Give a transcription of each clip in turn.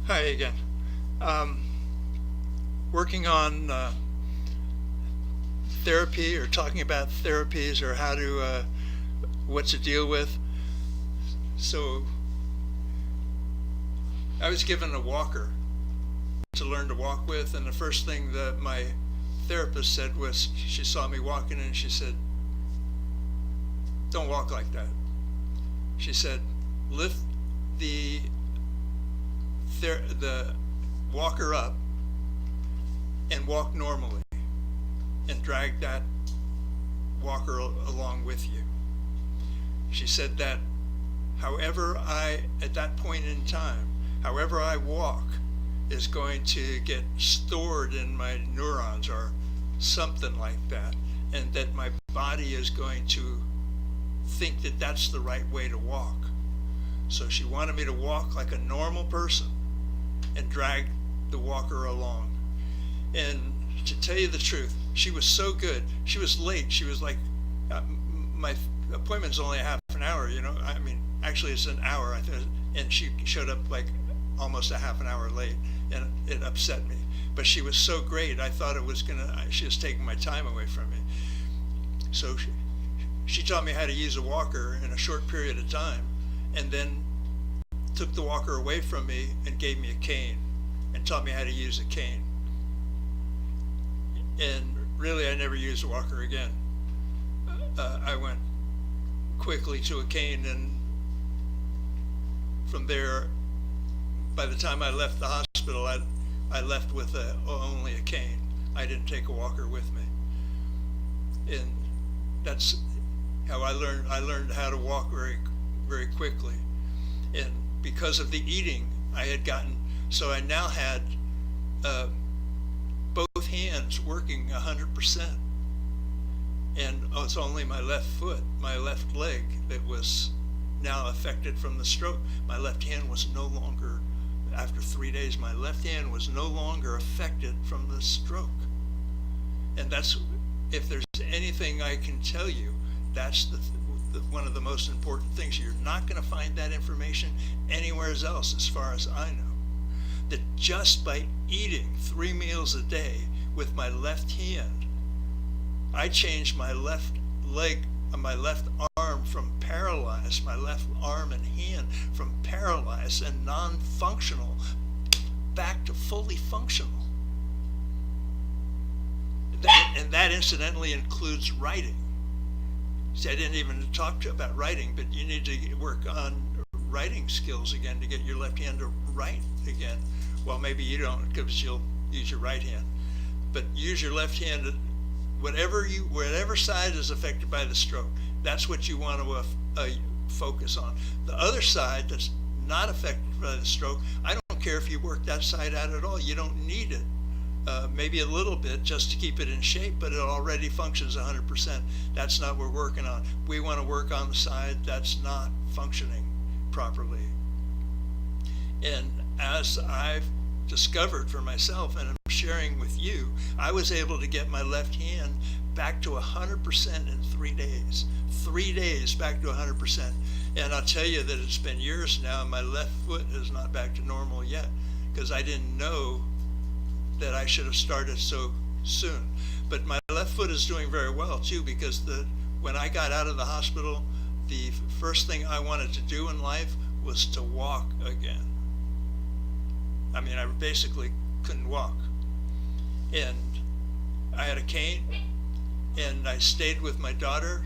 Hi again. Um, Working on therapy or talking about therapies or how to what to deal with. So I was given a walker to learn to walk with, and the first thing that my therapist said was she saw me walking and she said, "Don't walk like that." She said, "Lift the the walker up and walk normally, and drag that walker along with you." She said that at that point in time, however I walk is going to get stored in my neurons or something like that, and that my body is going to think that that's the right way to walk. So she wanted me to walk like a normal person and drag the walker along. And to tell you the truth, she was so good. She was late. She was like, my appointment's only a half an hour, I mean, actually it's an hour, and she showed up like almost a half an hour late, and it upset me. But she was so great, I thought she was taking my time away from me. So she taught me how to use a walker in a short period of time, and then took the walker away from me and gave me a cane and taught me how to use a cane. And really, I never used a walker again. I went quickly to a cane, and from there, by the time I left the hospital, I left with only a cane. I didn't take a walker with me. And that's how I learned. I learned how to walk very, very quickly. And because of the eating, so I now had both hands working 100%. And it's only my left foot, my left leg, that was now affected from the stroke. My left hand was no longer, after 3 days, my left hand was no longer affected from the stroke. And that's, if there's anything I can tell you, that's one of the most important things. You're not going to find that information anywhere else, as far as I know. That just by eating 3 meals a day with my left hand, I changed my left leg, my left arm from paralyzed, my left arm and hand from paralyzed and non-functional back to fully functional. And that incidentally includes writing. See, I didn't even talk about writing, but you need to work on writing skills again to get your left hand to write again. Well, maybe you don't, because you'll use your right hand. But use your left hand, whatever side is affected by the stroke, that's what you want to focus on. The other side that's not affected by the stroke, I don't care if you work that side out at all. You don't need it. Maybe a little bit just to keep it in shape, but it already functions 100%. That's not what we're working on. We want to work on the side that's not functioning properly. And as I've discovered for myself, and I'm sharing with you, I was able to get my left hand back to 100% in 3 days. 3 days back to 100%. And I'll tell you that it's been years now, and my left foot is not back to normal yet, because I didn't know that I should have started so soon. But my left foot is doing very well too, because when I got out of the hospital, the first thing I wanted to do in life was to walk again. I mean, I basically couldn't walk. And I had a cane, and I stayed with my daughter,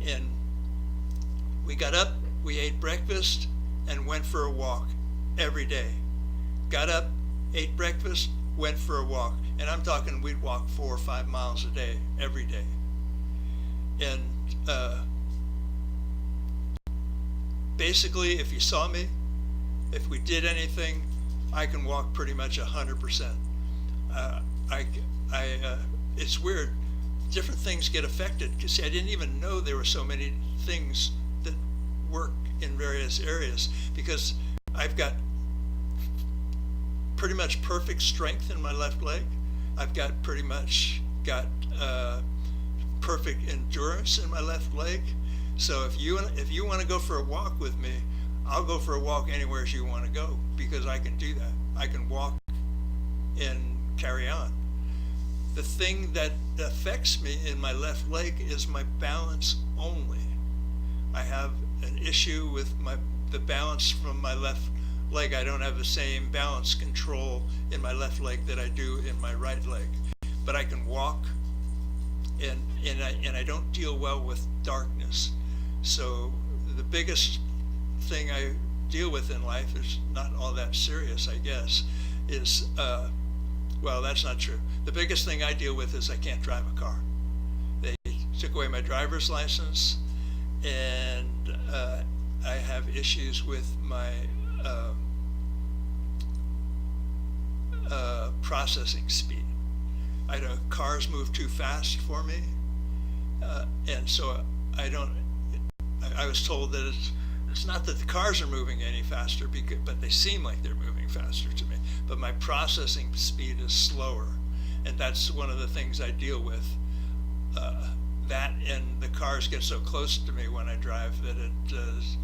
and we got up, we ate breakfast, and went for a walk every day. Got up, ate breakfast, went for a walk. And I'm talking we'd walk 4 or 5 miles a day, every day. And basically, if you saw me, if we did anything, I can walk pretty much 100%. It's weird. Different things get affected. Because see, I didn't even know there were so many things that work in various areas, because I've got pretty much perfect strength in my left leg. I've got pretty much got perfect endurance in my left leg. So if you want to go for a walk with me, I'll go for a walk anywhere you want to go because I can do that. I can walk and carry on. The thing that affects me in my left leg is my balance only. I have an issue with the balance from my left leg. I don't have the same balance control in my left leg that I do in my right leg. But I can walk, and I don't deal well with darkness. So the biggest thing I deal with in life is not all that serious, I guess, is, well, that's not true. The biggest thing I deal with is I can't drive a car. They took away my driver's license, and I have issues with my processing speed. I don't, cars move too fast for me, and so I was told that it's not that the cars are moving any faster, but they seem like they're moving faster to me. But my processing speed is slower, and that's one of the things I deal with. That, and the cars get so close to me when I drive that it does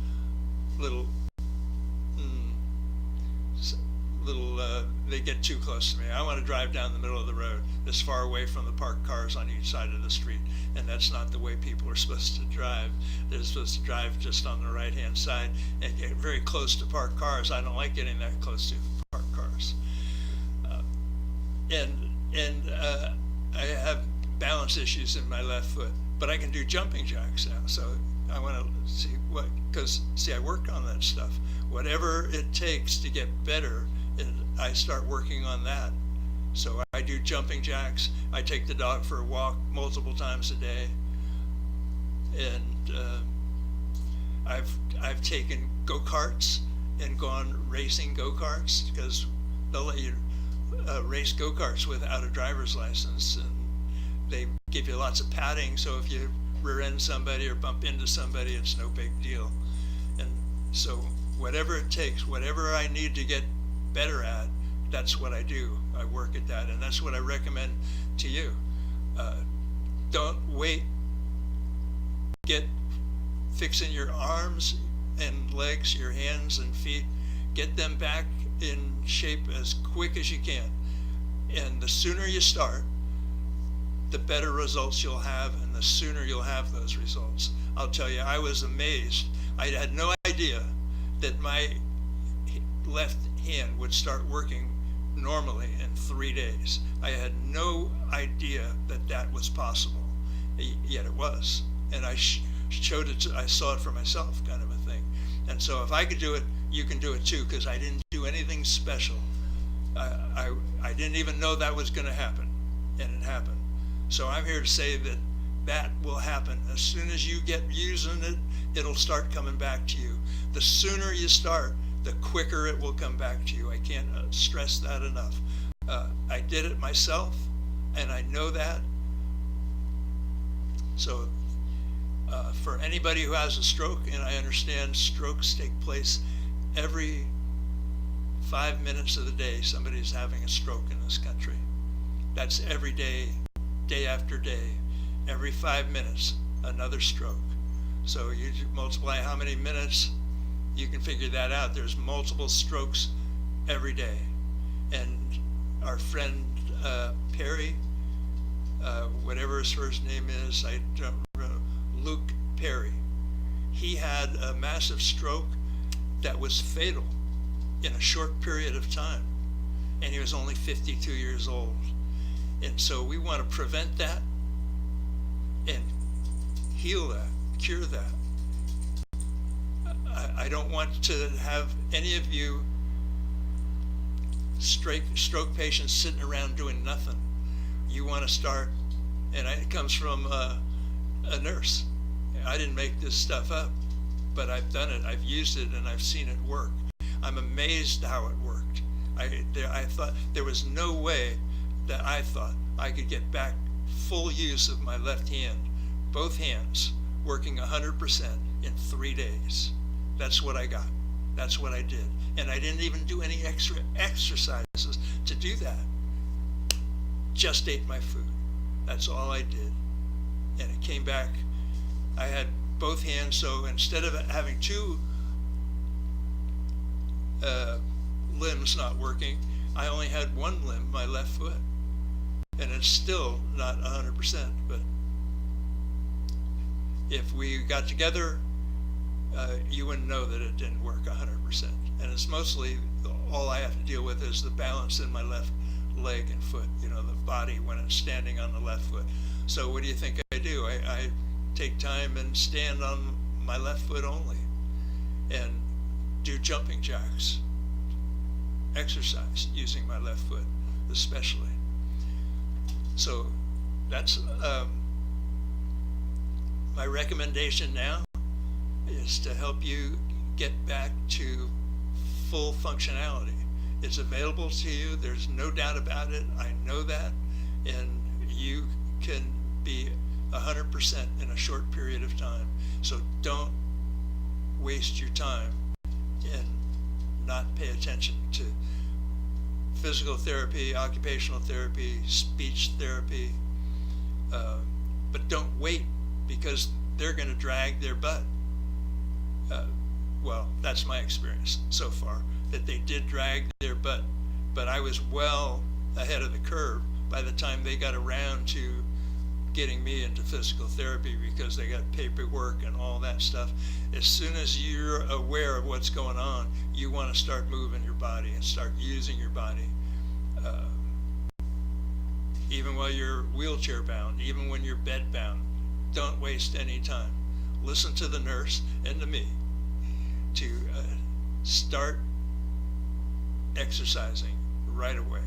they get too close to me. I want to drive down the middle of the road, as far away from the parked cars on each side of the street, and that's not the way people are supposed to drive. They're supposed to drive just on the right-hand side and get very close to parked cars. I don't like getting that close to parked cars. I have balance issues in my left foot, but I can do jumping jacks now. So I want to see because I work on that stuff. Whatever it takes to get better, and I start working on that. So I do jumping jacks. I take the dog for a walk multiple times a day, and I've taken go-karts and gone racing go-karts, because they'll let you race go-karts without a driver's license, and they give you lots of padding, so if you rear end somebody or bump into somebody, it's no big deal. And so whatever it takes, whatever I need to get better at, that's what I do. I work at that, and that's what I recommend to you. Don't wait. Get fixing your arms and legs, your hands and feet. Get them back in shape as quick as you can. And the sooner you start, the better results you'll have, and the sooner you'll have those results. I'll tell you, I was amazed. I had no idea that my left hand would start working normally in 3 days. I had no idea that that was possible, yet it was. And I showed it I saw it for myself, kind of a thing. And so if I could do it, you can do it too, because I didn't do anything special. I didn't even know that was going to happen, and it happened. So I'm here to say that that will happen. As soon as you get using it, it'll start coming back to you. The sooner you start, the quicker it will come back to you. I can't stress that enough. I did it myself, and I know that. So for anybody who has a stroke, and I understand strokes take place every 5 minutes of the day, somebody's having a stroke in this country. That's every day, day after day, every 5 minutes, another stroke. So you multiply how many minutes, you can figure that out. There's multiple strokes every day. And our friend Perry, whatever his first name is, I don't know, Luke Perry, he had a massive stroke that was fatal in a short period of time. And he was only 52 years old. And so we want to prevent that and heal that, cure that. I don't want to have any of you stroke patients sitting around doing nothing. You want to start, and it comes from a nurse. I didn't make this stuff up, but I've done it, I've used it, and I've seen it work. I'm amazed how it worked. I thought there was no way that I thought I could get back full use of my left hand, both hands, working 100% in 3 days. That's what I got. That's what I did. And I didn't even do any extra exercises to do that. Just ate my food. That's all I did. And it came back. I had both hands, so instead of having two limbs not working. I only had one limb, my left foot, and it's still not 100%. But if we got together, you wouldn't know that it didn't work 100%. And it's mostly all I have to deal with is the balance in my left leg and foot, the body when it's standing on the left foot. So what do you think I do? I take time and stand on my left foot only and do jumping jacks, exercise using my left foot especially. So that's my recommendation now is to help you get back to full functionality. It's available to you. There's no doubt about it. I know that. And you can be 100% in a short period of time. So don't waste your time and not pay attention to physical therapy, occupational therapy, speech therapy. But don't wait, because they're going to drag their butt. Well, that's my experience so far, that they did drag their butt, but I was well ahead of the curve by the time they got around to getting me into physical therapy, because they got paperwork and all that stuff. As soon as you're aware of what's going on, you want to start moving your body and start using your body. Even while you're wheelchair bound, even when you're bed bound, don't waste any time. Listen to the nurse and to me to start exercising right away.